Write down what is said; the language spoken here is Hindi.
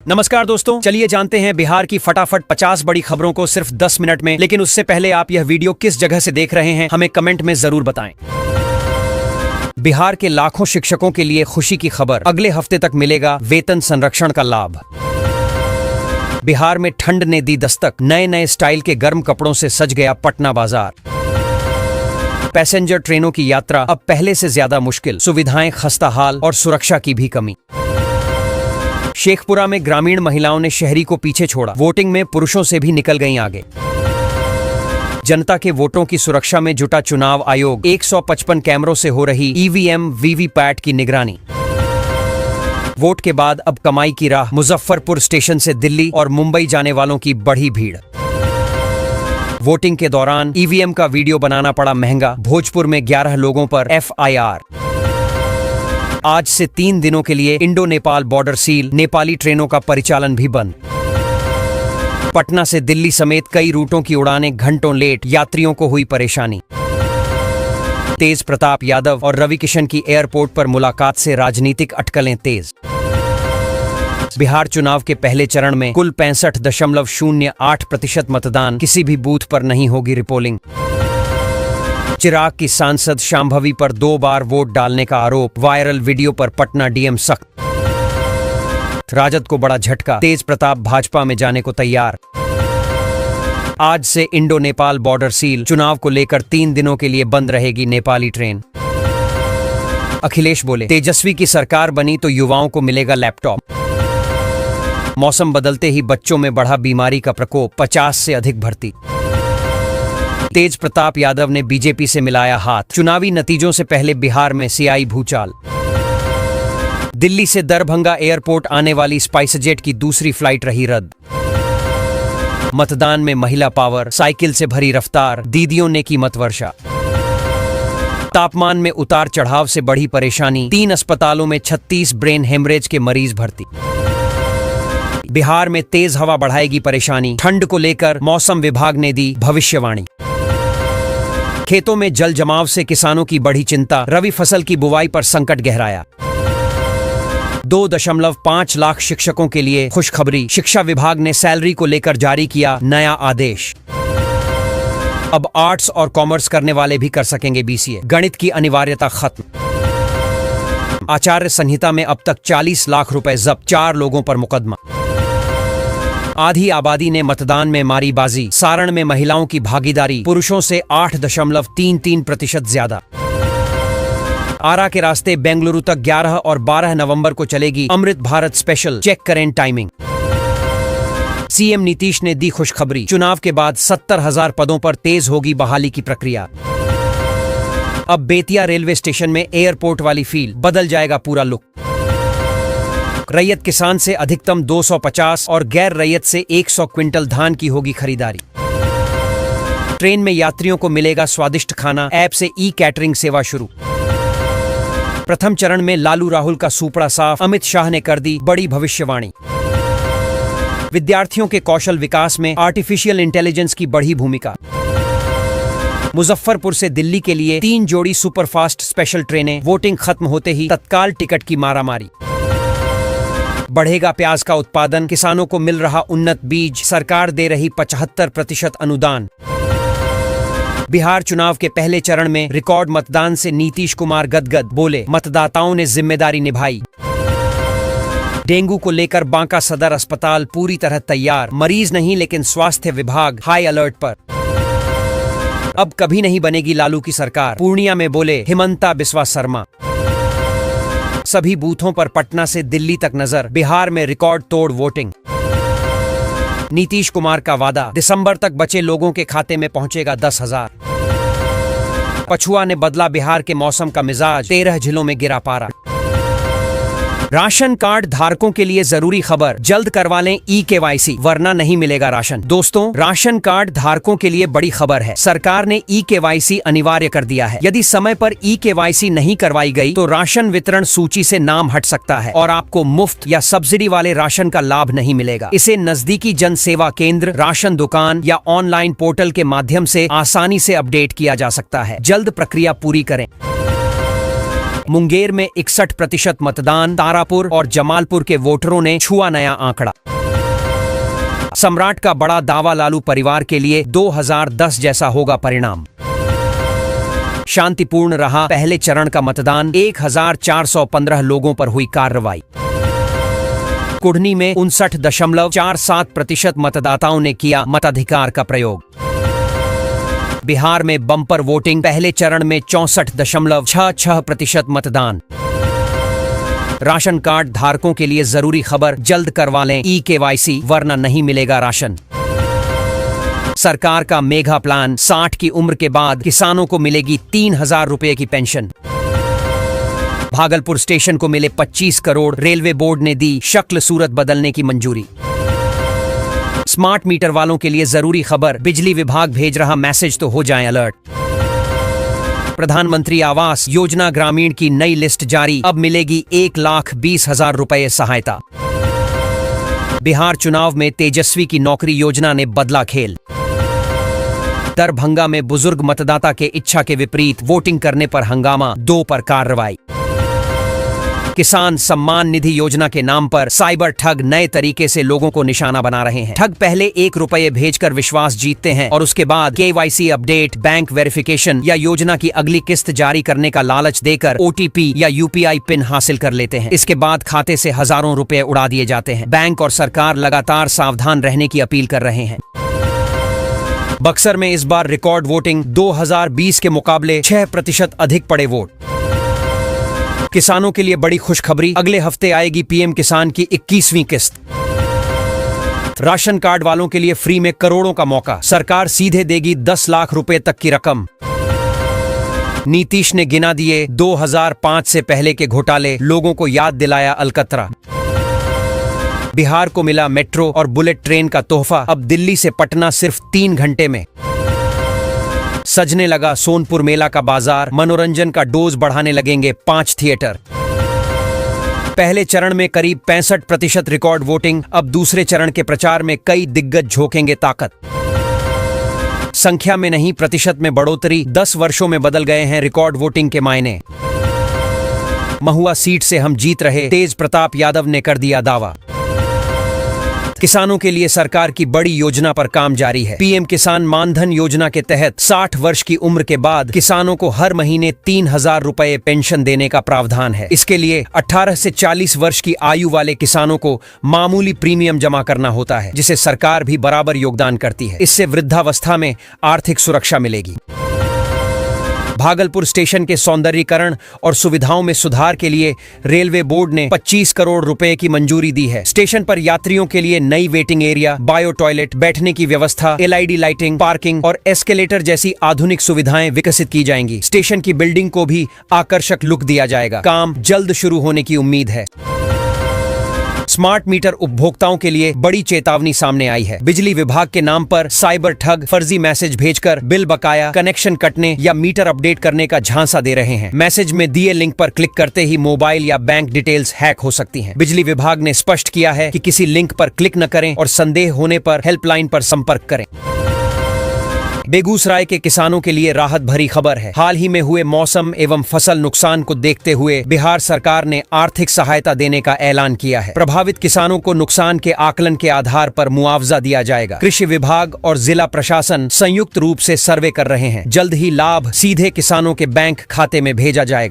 नमस्कार दोस्तों, चलिए जानते हैं बिहार की फटाफट 50 बड़ी खबरों को सिर्फ 10 मिनट में। लेकिन उससे पहले आप यह वीडियो किस जगह से देख रहे हैं हमें कमेंट में जरूर बताएं। बिहार के लाखों शिक्षकों के लिए खुशी की खबर, अगले हफ्ते तक मिलेगा वेतन संरक्षण का लाभ। बिहार में ठंड ने दी दस्तक, नए नए स्टाइल के गर्म कपड़ों से सज गया पटना बाजार। पैसेंजर ट्रेनों की यात्रा अब पहले से ज्यादा मुश्किल, सुविधाएं खस्ता हाल और सुरक्षा की भी कमी। शेखपुरा में ग्रामीण महिलाओं ने शहरी को पीछे छोड़ा, वोटिंग में पुरुषों से भी निकल गईं आगे। जनता के वोटों की सुरक्षा में जुटा चुनाव आयोग, 155 कैमरों से हो रही ईवीएम वीवीपैट की निगरानी। वोट के बाद अब कमाई की राह, मुजफ्फरपुर स्टेशन से दिल्ली और मुंबई जाने वालों की बढ़ी भीड़। वोटिंग के दौरान ईवीएम का वीडियो बनाना पड़ा महंगा, भोजपुर में 11 लोगों पर एफआईआर। आज से 3 दिनों के लिए Indo Nepal border seal, Nepali ट्रेनों का परिचालन भी बंद। पटना से दिल्ली समेत कई रूटों की उड़ानें घंटों लेट, यात्रियों को हुई परेशानी। तेज प्रताप यादव और रवि किशन की एयरपोर्ट पर मुलाकात से राजनीतिक अटकलें तेज। बिहार चुनाव के पहले चरण में कुल 65.08% मतदान, किसी भी बूथ पर नहीं होगी रिपोलिंग। चिराग की सांसद शांभवी पर 2 बार वोट डालने का आरोप, वायरल वीडियो पर पटना डीएम सख्त। राजद को बड़ा झटका, तेज प्रताप भाजपा में जाने को तैयार। आज से इंडो नेपाल बॉर्डर सील, चुनाव को लेकर 3 दिनों के लिए बंद रहेगी नेपाली ट्रेन। अखिलेश बोले, तेजस्वी की सरकार बनी तो युवाओं को मिलेगा लैपटॉप। मौसम बदलते ही बच्चों में बढ़ा बीमारी का प्रकोप, 50 से अधिक भर्ती। तेज प्रताप यादव ने बीजेपी से मिलाया हाथ, चुनावी नतीजों से पहले बिहार में सियाई भूचाल। दिल्ली से दरभंगा एयरपोर्ट आने वाली स्पाइसजेट की दूसरी फ्लाइट रही रद्द। मतदान में महिला पावर, साइकिल से भरी रफ्तार, दीदियों ने की मतवर्षा। तापमान में उतार चढ़ाव से बढ़ी परेशानी, 3 अस्पतालों में 36 ब्रेन हेमरेज के मरीज भर्ती। बिहार में तेज हवा बढ़ाएगी परेशानी, ठंड को लेकर मौसम विभाग ने दी भविष्यवाणी। खेतों में जल जमाव से किसानों की बढ़ी चिंता, रबी फसल की बुवाई पर संकट गहराया। 2.5 लाख शिक्षकों के लिए खुशखबरी, शिक्षा विभाग ने सैलरी को लेकर जारी किया नया आदेश। अब आर्ट्स और कॉमर्स करने वाले भी कर सकेंगे बीसीए, गणित की अनिवार्यता खत्म। आचार्य संहिता में अब तक 40 लाख रुपए जब्त, 4 लोगों पर मुकदमा। आधी आबादी ने मतदान में मारी बाजी, सारण में महिलाओं की भागीदारी पुरुषों से 8.33% ज्यादा। आरा के रास्ते बेंगलुरु तक 11 और 12 नवंबर को चलेगी अमृत भारत स्पेशल, चेक करें टाइमिंग। सीएम नीतीश ने दी खुशखबरी, चुनाव के बाद 70,000 पदों पर तेज होगी बहाली की प्रक्रिया। अब बेतिया रेलवे स्टेशन में एयरपोर्ट वाली फील, बदल जाएगा पूरा लुक। रैयत किसान से अधिकतम 250 और गैर रैयत से 100 क्विंटल धान की होगी खरीदारी। ट्रेन में यात्रियों को मिलेगा स्वादिष्ट खाना, ऐप से ई कैटरिंग सेवा शुरू। प्रथम चरण में लालू राहुल का सूपड़ा साफ, अमित शाह ने कर दी बड़ी भविष्यवाणी। विद्यार्थियों के कौशल विकास में आर्टिफिशियल इंटेलिजेंस की बढ़ी भूमिका। मुजफ्फरपुर से दिल्ली के लिए 3 जोड़ी सुपरफास्ट स्पेशल ट्रेनें, वोटिंग खत्म होते ही तत्काल टिकट की मारामारी। बढ़ेगा प्याज का उत्पादन, किसानों को मिल रहा उन्नत बीज, सरकार दे रही 75% अनुदान। बिहार चुनाव के पहले चरण में रिकॉर्ड मतदान से नीतीश कुमार गदगद, बोले मतदाताओं ने जिम्मेदारी निभाई। डेंगू को लेकर बांका सदर अस्पताल पूरी तरह तैयार, मरीज नहीं लेकिन स्वास्थ्य विभाग हाई अलर्ट पर। अब कभी नहीं बनेगी लालू की सरकार, पूर्णिया में बोले हिमंता बिस्वा शर्मा। सभी बूथों पर पटना से दिल्ली तक नजर, बिहार में रिकॉर्ड तोड़ वोटिंग। नीतीश कुमार का वादा, दिसंबर तक बचे लोगों के खाते में पहुंचेगा 10,000। पछुआ ने बदला बिहार के मौसम का मिजाज, 13 जिलों में गिरा पारा। राशन कार्ड धारकों के लिए जरूरी खबर, जल्द करवा लें ई-केवाईसी वरना नहीं मिलेगा राशन। दोस्तों, राशन कार्ड धारकों के लिए बड़ी खबर है, सरकार ने ई-केवाईसी अनिवार्य कर दिया है। यदि समय पर ई-केवाईसी नहीं करवाई गई तो राशन वितरण सूची से नाम हट सकता है और आपको मुफ्त या सब्सिडी वाले राशन का लाभ नहीं मिलेगा। इसे नजदीकी जन सेवा केंद्र, राशन दुकान या ऑनलाइन पोर्टल के माध्यम से आसानी से अपडेट किया जा सकता है। जल्द प्रक्रिया पूरी करें। मुंगेर में 61% मतदान, तारापुर और जमालपुर के वोटरों ने छुआ नया आंकड़ा। सम्राट का बड़ा दावा, लालू परिवार के लिए 2010 जैसा होगा परिणाम। शांतिपूर्ण रहा पहले चरण का मतदान, 1415 लोगों पर हुई कार्रवाई। कुढ़नी में 59.47% मतदाताओं ने किया मताधिकार का प्रयोग। बिहार में बम्पर वोटिंग, पहले चरण में 64.66% मतदान। राशन कार्ड धारकों के लिए जरूरी खबर, जल्द करवा लें ई-केवाईसी वरना नहीं मिलेगा राशन। सरकार का मेगा प्लान, 60 की उम्र के बाद किसानों को मिलेगी 3000 रुपए की पेंशन। भागलपुर स्टेशन को मिले 25 करोड़, रेलवे बोर्ड ने दी शक्ल सूरत बदलने की मंजूरी। स्मार्ट मीटर वालों के लिए जरूरी खबर, बिजली विभाग भेज रहा मैसेज तो हो जाए अलर्ट। प्रधानमंत्री आवास योजना ग्रामीण की नई लिस्ट जारी, अब मिलेगी 1,20,000 रुपए सहायता। बिहार चुनाव में तेजस्वी की नौकरी योजना ने बदला खेल। दरभंगा में बुजुर्ग मतदाता के इच्छा के विपरीत वोटिंग करने पर हंगामा, 2 पर कार्रवाई। किसान सम्मान निधि योजना के नाम पर साइबर ठग नए तरीके से लोगों को निशाना बना रहे हैं। ठग पहले 1 रुपये भेजकर विश्वास जीतते हैं और उसके बाद केवाईसी अपडेट, बैंक वेरिफिकेशन या योजना की अगली किस्त जारी करने का लालच देकर ओटीपी या यूपीआई पिन हासिल कर लेते हैं। इसके बाद खाते से हजारों रुपए उड़ा दिए जाते हैं। बैंक और सरकार लगातार सावधान रहने की अपील कर रहे हैं। बक्सर में इस बार रिकॉर्ड वोटिंग, 2020 के मुकाबले 6% अधिक पड़े वोट। किसानों के लिए बड़ी खुशखबरी, अगले हफ्ते आएगी पीएम किसान की 21वीं किस्त। राशन कार्ड वालों के लिए फ्री में करोड़ों का मौका, सरकार सीधे देगी 10 लाख रुपए तक की रकम। नीतीश ने गिना दिए 2005 से पहले के घोटाले, लोगों को याद दिलाया अलकतरा। बिहार को मिला मेट्रो और बुलेट ट्रेन का तोहफा, अब दिल्ली से पटना सिर्फ 3 घंटे में। सजने लगा सोनपुर मेला का बाजार, मनोरंजन का डोज बढ़ाने लगेंगे 5 थिएटर। पहले चरण में करीब 65% रिकॉर्ड वोटिंग, अब दूसरे चरण के प्रचार में कई दिग्गज झोंकेंगे ताकत। संख्या में नहीं प्रतिशत में बढ़ोतरी, 10 वर्षों में बदल गए हैं रिकॉर्ड वोटिंग के मायने। महुआ सीट से हम जीत रहे, तेज प्रताप यादव ने कर दिया दावा। किसानों के लिए सरकार की बड़ी योजना पर काम जारी है। पीएम किसान मानधन योजना के तहत 60 वर्ष की उम्र के बाद किसानों को हर महीने 3000 रुपए पेंशन देने का प्रावधान है। इसके लिए 18 से 40 वर्ष की आयु वाले किसानों को मामूली प्रीमियम जमा करना होता है, जिसे सरकार भी बराबर योगदान करती है। इससे वृद्धावस्था में आर्थिक सुरक्षा मिलेगी। भागलपुर स्टेशन के सौंदर्यीकरण और सुविधाओं में सुधार के लिए रेलवे बोर्ड ने 25 करोड़ रुपए की मंजूरी दी है। स्टेशन पर यात्रियों के लिए नई वेटिंग एरिया, बायो टॉयलेट, बैठने की व्यवस्था, एलईडी लाइटिंग, पार्किंग और एस्केलेटर जैसी आधुनिक सुविधाएं विकसित की जाएंगी। स्टेशन की बिल्डिंग को भी आकर्षक लुक दिया जाएगा। काम जल्द शुरू होने की उम्मीद है। स्मार्ट मीटर उपभोक्ताओं के लिए बड़ी चेतावनी सामने आई है। बिजली विभाग के नाम पर साइबर ठग फर्जी मैसेज भेजकर बिल बकाया, कनेक्शन कटने या मीटर अपडेट करने का झांसा दे रहे हैं। मैसेज में दिए लिंक पर क्लिक करते ही मोबाइल या बैंक डिटेल्स हैक हो सकती हैं। बिजली विभाग ने स्पष्ट किया है कि किसी लिंक पर क्लिक न करें और संदेह होने पर हेल्पलाइन पर संपर्क करें। बेगूसराय के किसानों के लिए राहत भरी खबर है। हाल ही में हुए मौसम एवं फसल नुकसान को देखते हुए बिहार सरकार ने आर्थिक सहायता देने का ऐलान किया है। प्रभावित किसानों को नुकसान के आकलन के आधार पर मुआवजा दिया जाएगा। कृषि विभाग और जिला प्रशासन संयुक्त रूप से सर्वे कर रहे हैं। जल्द ही लाभ सीधे किसानों के बैंक खाते में भेजा जाएगा।